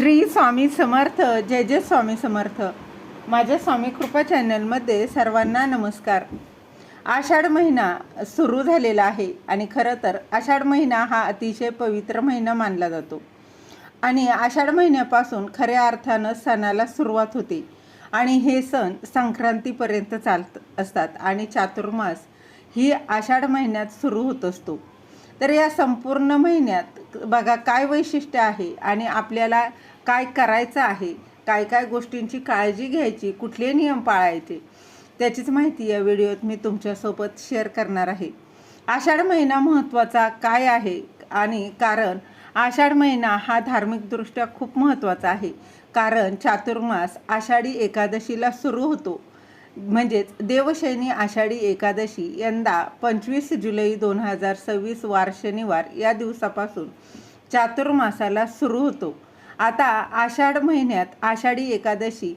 श्री स्वामी समर्थ. जय जय स्वामी समर्थ. माझ्या स्वामी कृपा चॅनलमध्ये सर्वांना नमस्कार. आषाढ महिना सुरू झालेला आहे आणि खरं तर आषाढ महिना हा अतिशय पवित्र महिना मानला जातो आणि आषाढ महिन्यापासून खऱ्या अर्थानं सणाला सुरुवात होते आणि हे सण संक्रांतीपर्यंत चालत असतात आणि चातुर्मास ही आषाढ महिन्यात सुरू होत असतो. तर या संपूर्ण महिन्यात बघा काय वैशिष्ट्य आहे आणि आपल्याला काय करायचं आहे, काय काय गोष्टींची काळजी घ्यायची, कुठले नियम पाळायचे, त्याचीच माहिती या व्हिडिओत मी तुमच्यासोबत शेअर करणार आहे. आषाढ महिना महत्त्वाचा काय आहे आणि कारण आषाढ महिना हा धार्मिकदृष्ट्या खूप महत्त्वाचा आहे. कारण चातुर्मास आषाढी एकादशीला सुरू होतो. म्हणजेच देवशयनी आषाढी एकादशी यंदा 25 जुलै 2026 वार शनिवार या दिवसापासून चातुर्मासाला सुरू होतो. आता आषाढ महिन्यात आषाढी एकादशी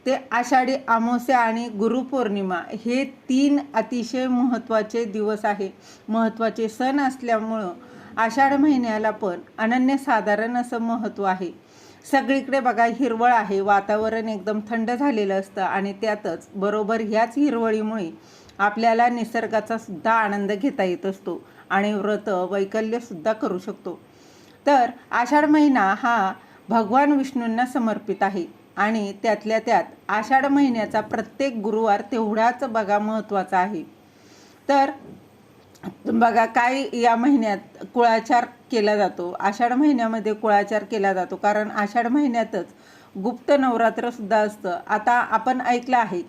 ते आषाढी अमावस्या आणि गुरुपौर्णिमा हे 3 अतिशय महत्त्वाचे दिवस आहे. महत्त्वाचे सण असल्यामुळं आषाढ महिन्याला पण अनन्यसाधारण असं महत्त्व आहे. सगळीकडे बघा हिरवळ आहे, वातावरण एकदम थंड झालेलं असतं आणि त्यातच बरोबर ह्याच हिरवळीमुळे आपल्याला निसर्गाचा सुद्धा आनंद घेता येत असतो आणि व्रत वैकल्यसुद्धा करू शकतो. तर आषाढ महिना हा भगवान विष्णूंना समर्पित आहे आणि त्यातल्या त्यात आषाढ महिन्याचा प्रत्येक गुरुवार तेवढाच बघा महत्त्वाचा आहे. तर बघा काय या महिन्यात कुळाचार केला जातो. आषाढ महिन्यामध्ये कुळाचार केला जातो कारण आषाढ महिन्यातच गुप्त नवरात्रसुद्धा असतं. आता आपण ऐकलं आहे,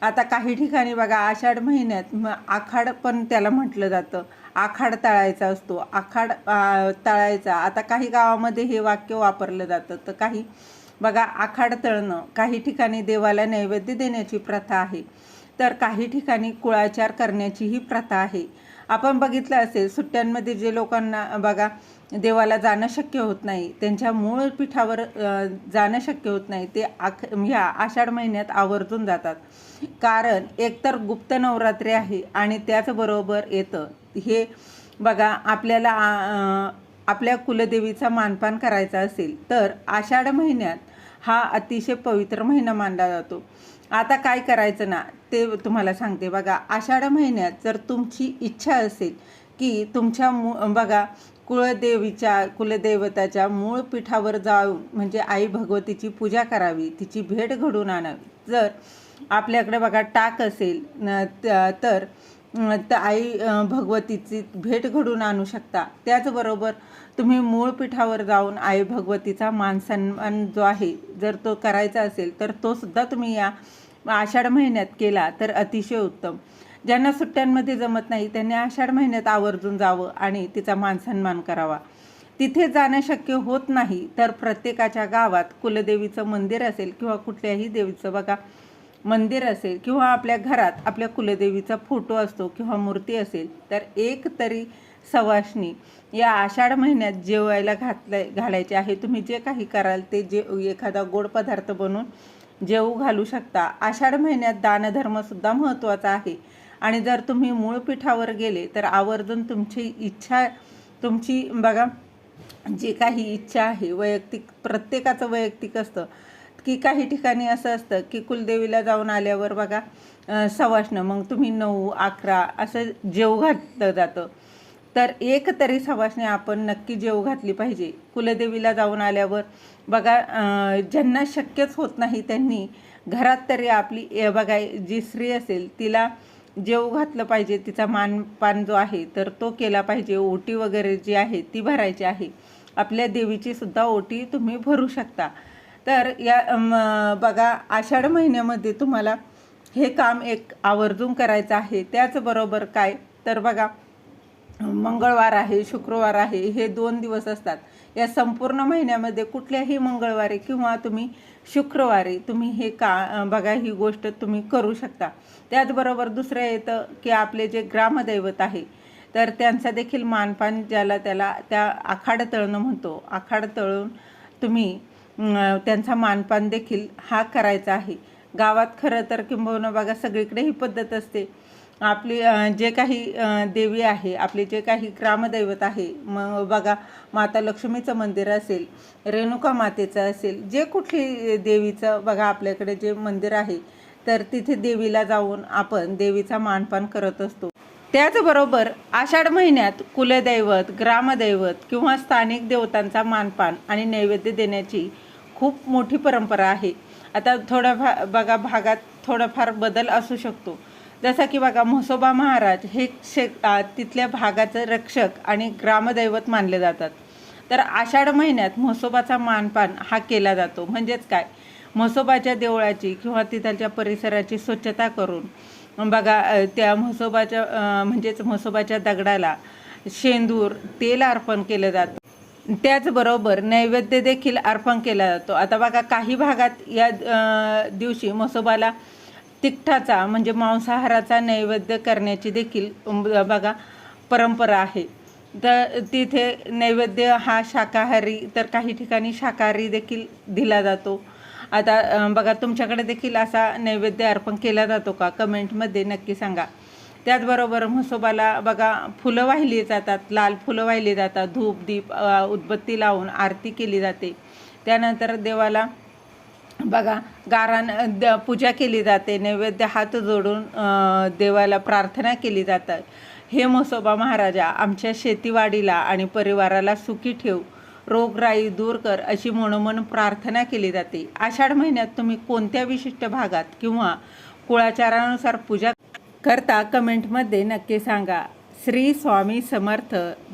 आता काही ठिकाणी बघा आषाढ महिन्यात आखाड पण त्याला म्हटलं जातं. आखाड तळायचा असतो, आखाड तळायचा. आता काही गावामध्ये हे वाक्य वापरलं जातं. तर काही बघा आखाड तळणं, काही ठिकाणी देवाला नैवेद्य देण्याची प्रथा आहे, तर काही ठिकाणी कुळाचार करण्याचीही प्रथा आहे. आपण बघितलं असेल सुट्ट्यांमध्ये जे लोकांना बघा देवाला जाणं शक्य होत नाही, त्यांच्या मूळ पीठावर जाणं शक्य होत नाही, ते ह्या आषाढ महिन्यात आवर्जून जातात. कारण एकतर गुप्त नवरात्री आहे आणि त्याचबरोबर येतं हे बघा आपल्याला आपल्या कुलदेवीचा मानपान करायचा असेल तर आषाढ महिन्यात हा अतिशय पवित्र महिना मानला जातो. आता काय करायचं ना ते तुम्हाला सांगते. बघा आषाढ महिन्यात जर तुमची इच्छा असेल की तुमच्या बघा कुलदेवताच्या मूळ पीठावर जाऊन म्हणजे आई भगवतीची पूजा करावी, तिची भेट घडून आणावी. जर आपल्याकडे बघा टाक असेल तर आई भगवतीची भेट घडून आणू शकता. त्याचबरोबर तुम्ही मूळ पीठावर जाऊन आई भगवतीचा मान सन्मान जो आहे जर तो करायचा असेल तर तो सुद्धा तुम्ही या आषाढ महिन्यात केला तर अतिशय उत्तम. ज्यांना सुट्ट्यांमध्ये जमत नाही त्यांनी आषाढ महिन्यात आवर्जून जावं आणि तिचा मान सन्मान करावा. तिथे जाणं शक्य होत नाही तर प्रत्येकाच्या गावात कुलदेवीचं मंदिर असेल किंवा कुठल्याही देवीचं बघा मंदिर असेल किंवा आपल्या घरात आपल्या कुलदेवीचा फोटो असतो किंवा मूर्ती असेल तर एक तरी सवाष्णी या आषाढ महिन्यात जेवायला घालायचे आहे. तुम्ही जे काही कराल ते एखादा गोड पदार्थ बनवून जेवू घालू शकता. आषाढ महिन्यात दानधर्मसुद्धा महत्त्वाचा आहे आणि जर तुम्ही मूळ पीठावर गेले तर आवर्जून तुमची बघा जे काही इच्छा आहे वैयक्तिक प्रत्येकाचं वैयक्तिक असतं की काही ठिकाणी असं असतं की कुलदेवीला जाऊन आल्यावर बघा सवाष्ण मग तुम्ही 9, 11 असं जेवू घातलं जातं. तर एक तरी सवाष्णी आपण नक्की जेवू घातली पाहिजे. कुलदेवीला जाऊन आल्यावर बघा ज्यांना शक्यच होत नाही त्यांनी घरात तरी आपली बघा जी स्त्री असेल तिला जेवू घातलं पाहिजे. तिचा मानपान जो आहे तर तो केला पाहिजे. ओटी वगैरे जी आहे ती भरायची आहे. आपल्या देवीची सुद्धा ओटी तुम्ही भरू शकता. तर या बघा आषाढ महिन्यामध्ये तुम्हाला हे काम एक आवर्जून करायचं आहे. त्याचबरोबर काय तर बघा मंगळवार आहे, शुक्रवार आहे, हे 2 दिवस असतात. या संपूर्ण महिन्यामध्ये कुठल्याही मंगळवारी किंवा तुम्ही शुक्रवारी तुम्ही हे बघा ही गोष्ट तुम्ही करू शकता. त्याचबरोबर दुसरं येतं की आपले जे ग्रामदैवत आहे तर त्यांचा देखील मानपान ज्याला त्याला त्या आखाड तळणं म्हणतो. आखाड तळून तुम्ही त्यांचा मानपान देखील हा करायचा आहे. गावात खरं तर किंबहुना बघा सगळीकडे ही पद्धत असते. आपली जे काही देवी आहे, आपले जे काही ग्रामदैवत आहे, मग बघा माता लक्ष्मीचं मंदिर असेल, रेणुका मातेचं असेल, जे कुठली देवीचं बघा आपल्याकडे जे मंदिर आहे, तर तिथे देवीला जाऊन आपण देवीचा मानपान करत असतो. त्याचबरोबर आषाढ महिन्यात कुलदैवत, ग्रामदैवत किंवा स्थानिक देवतांचा मानपान आणि नैवेद्य देण्याची खूप मोठी परंपरा आहे. आता बघा भागात थोडाफार बदल असू शकतो. जसं की बघा म्हसोबा महाराज हे तिथल्या भागाचं रक्षक आणि ग्रामदैवत मानले जातात. तर आषाढ महिन्यात म्हसोबाचा मानपान हा केला जातो. म्हणजेच काय, म्हसोबाच्या देवळाची किंवा तिथल्या परिसराची स्वच्छता करून बघा त्या म्हसोबाच्या म्हणजेच म्हसोबाच्या दगडाला शेंदूर, तेल अर्पण केलं जातं. त्याचबरोबर नैवेद्य देखील अर्पण केला जातो. आता बघा काही भागात या दिवशी म्हसोबाला तिखटाचा म्हणजे मांसाहाराचा नैवेद्य करण्याची देखील बघा परंपरा आहे. तर तिथे नैवेद्य हा शाकाहारी, तर काही ठिकाणी शाकाहारी देखील दिला जातो. आता बघा तुमच्याकडे देखील असा नैवेद्य अर्पण केला जातो का, कमेंटमध्ये नक्की सांगा. त्याचबरोबर म्हसोबाला बघा फुलं वाहिली जातात, लाल फुलं वाहिली जातात, धूप दीप उदबत्ती लावून आरती केली जाते. त्यानंतर देवाला बघा पूजा केली जाते, नैवेद्य हात जोडून देवाला प्रार्थना केली जातात. हे म्हसोबा महाराजा आमच्या शेतीवाडीला आणि परिवाराला सुखी ठेव, रोगराई दूर कर, अशी मनोमन प्रार्थना केली जाते. आषाढ महिन्यात तुम्ही कोणत्या विशिष्ट भागात किंवा कुळाचारानुसार पूजा करता, कमेंटमध्ये नक्की सांगा. श्री स्वामी समर्थ.